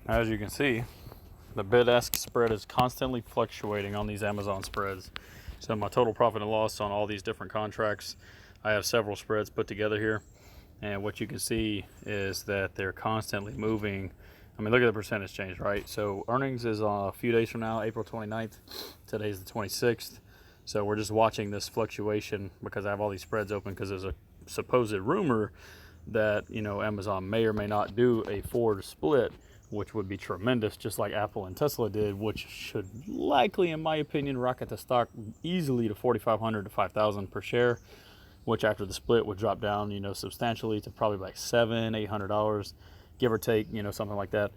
As you can see, the bid-ask spread is constantly fluctuating on these Amazon spreads. So my total profit and loss on all these different contracts, I have several spreads put together here. And what you can see is that they're constantly moving. I mean, look at the percentage change, right? So earnings is a few days from now, April 29th. Today's the 26th. So we're just watching this fluctuation because I have all these spreads open because there's a supposed rumor that, you know, Amazon may or may not do a forward split, which would be tremendous, just like Apple and Tesla did, which should likely, in my opinion, rocket the stock easily to 4,500 to 5,000 per share, which after the split would drop down, you know, substantially to probably like $700-800, give or take, you know, something like that,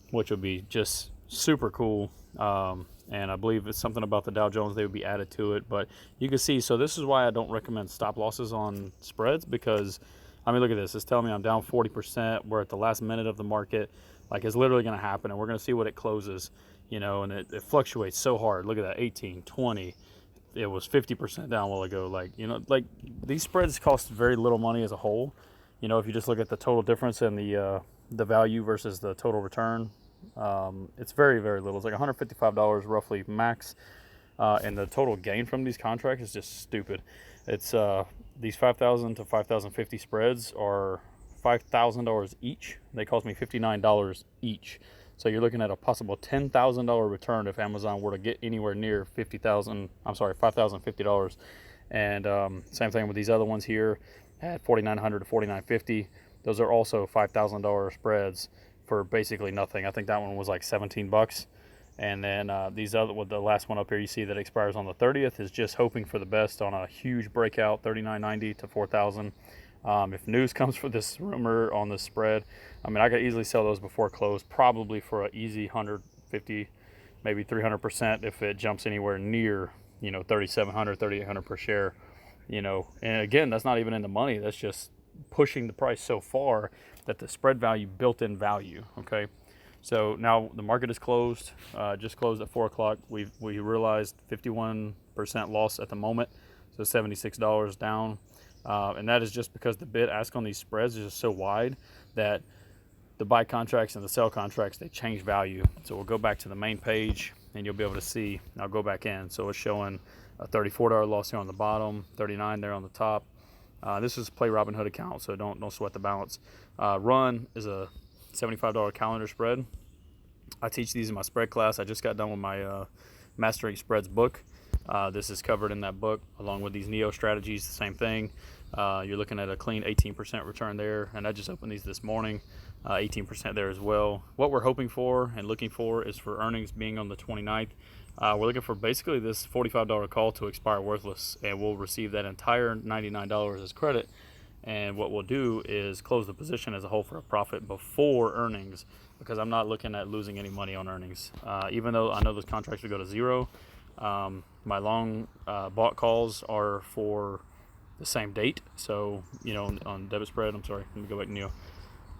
which would be just super cool. And I believe it's something about the Dow Jones, they would be added to it. But you can see, so this is why I don't recommend stop losses on spreads, because I mean, look at this. It's telling me I'm down 40%. We're at the last minute of the market. Like, it's literally going to happen, and we're going to see what it closes, you know, and it fluctuates so hard. Look at that, 18, 20. It was 50% down a while ago. Like, you know, like these spreads cost very little money as a whole. You know, if you just look at the total difference in the value versus the total return, it's very, very little. It's like $155 roughly max. And the total gain from these contracts is just stupid. It's these 5,000 to 5,050 spreads are $5,000 each. They cost me $59 each. So you're looking at a possible $10,000 return if Amazon were to get anywhere near $5,050. And same thing with these other ones here at 4,900 to 4,950. Those are also $5,000 spreads for basically nothing. I think that one was like 17 bucks. And then these other, with the last one up here, you see that expires on the 30th, is just hoping for the best on a huge breakout, 39.90 to 4,000. If news comes for this rumor on this spread, I mean, I could easily sell those before close, probably for an easy 150, maybe 300% if it jumps anywhere near, you know, 3,700, 3,800 per share, you know. And again, that's not even in the money. That's just pushing the price so far that the spread value built in value, okay? So now the market is closed, just closed at 4 o'clock. We realized 51% loss at the moment, so $76 down. And that is just because the bid ask on these spreads is just so wide that the buy contracts and the sell contracts, they change value. So we'll go back to the main page and you'll be able to see. I'll go back in. So it's showing a $34 loss here on the bottom, 39 there on the top. This is Play Robinhood account, so don't sweat the balance. Run is a $75 calendar spread. I teach these in my spread class. I just got done with my Mastering Spreads book. This is covered in that book along with these Neo strategies, the same thing. You're looking at a clean 18% return there, and I just opened these this morning, 18% there as well. What we're hoping for and looking for is for earnings being on the 29th. We're looking for basically this $45 call to expire worthless, and we'll receive that entire $99 as credit. And what we'll do is close the position as a whole for a profit before earnings, because I'm not looking at losing any money on earnings. Even though I know those contracts will go to zero, my long bought calls are for the same date. So, you know, on debit spread, I'm sorry, let me go back to Neo.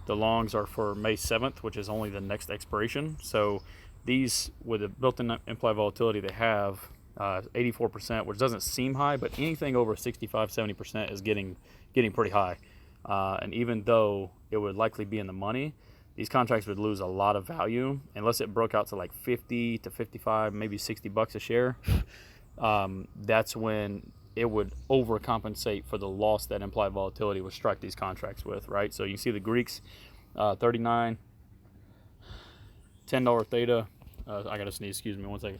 The longs are for May 7th, which is only the next expiration. So these, with the built-in implied volatility they have, 84%, which doesn't seem high, but anything over 65-70% is getting pretty high. And even though it would likely be in the money, these contracts would lose a lot of value unless it broke out to like 50 to 55, maybe 60 bucks a share. That's when it would overcompensate for the loss that implied volatility would strike these contracts with, right? So you can see the Greeks, 39, $10 theta. I gotta sneeze, excuse me 1 second.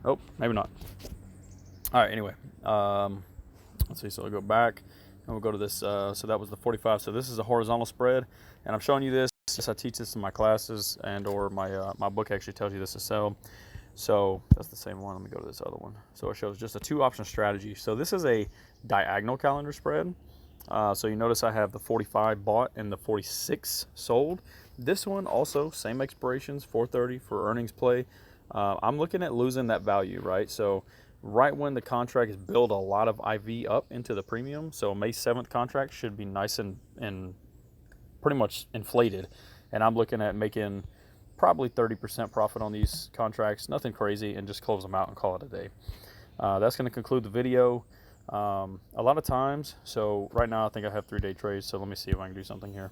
Oh, maybe not. All right, anyway, let's see. So I'll go back and we'll go to this. So that was the 45. So this is a horizontal spread, and I'm showing you this. I teach this in my classes, and or my book actually tells you this to sell. So that's the same one. Let me go to this other one. So it shows just a 2-option strategy. So this is a diagonal calendar spread. So you notice I have the 45 bought and the 46 sold. This one also same expirations, 430 for earnings play. I'm looking at losing that value, right? So right when the contract is build a lot of IV up into the premium, so May 7th contract should be nice and pretty much inflated. And I'm looking at making probably 30% profit on these contracts, nothing crazy, and just close them out and call it a day. That's going to conclude the video. A lot of times, so right now I think I have 3-day trades, so let me see if I can do something here.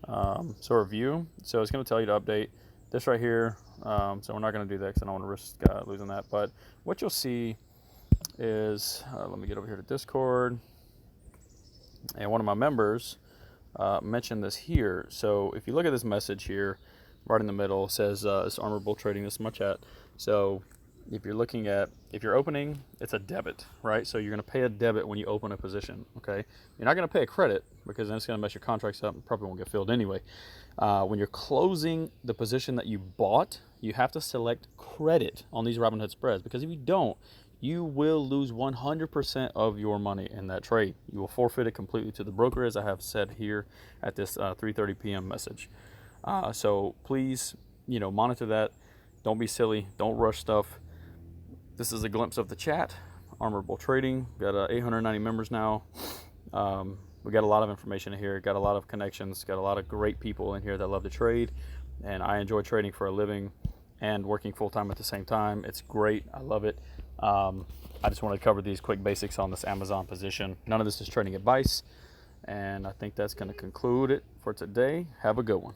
So review, so it's going to tell you to update this right here. So we're not going to do that because I don't want to risk losing that. But what you'll see is, let me get over here to Discord, and one of my members mentioned this here. So if you look at this message here, right in the middle, it says it's Armor Bull Trading, this is my chat. So if you're opening, it's a debit, right? So you're going to pay a debit when you open a position, okay? You're not going to pay a credit because then it's going to mess your contracts up and probably won't get filled anyway. When you're closing the position that you bought, you have to select credit on these Robinhood spreads, because if you don't, you will lose 100% of your money in that trade. You will forfeit it completely to the broker, as I have said here at this 3:30 p.m. message. So please, monitor that. Don't be silly. Don't rush stuff. This is a glimpse of the chat. Armor Bull Trading. Got 890 members now. We got a lot of information in here. Got a lot of connections. Got a lot of great people in here that love to trade. And I enjoy trading for a living and working full-time at the same time. It's great. I love it. I just wanted to cover these quick basics on this Amazon position. None of this is trading advice. And I think that's going to conclude it for today. Have a good one.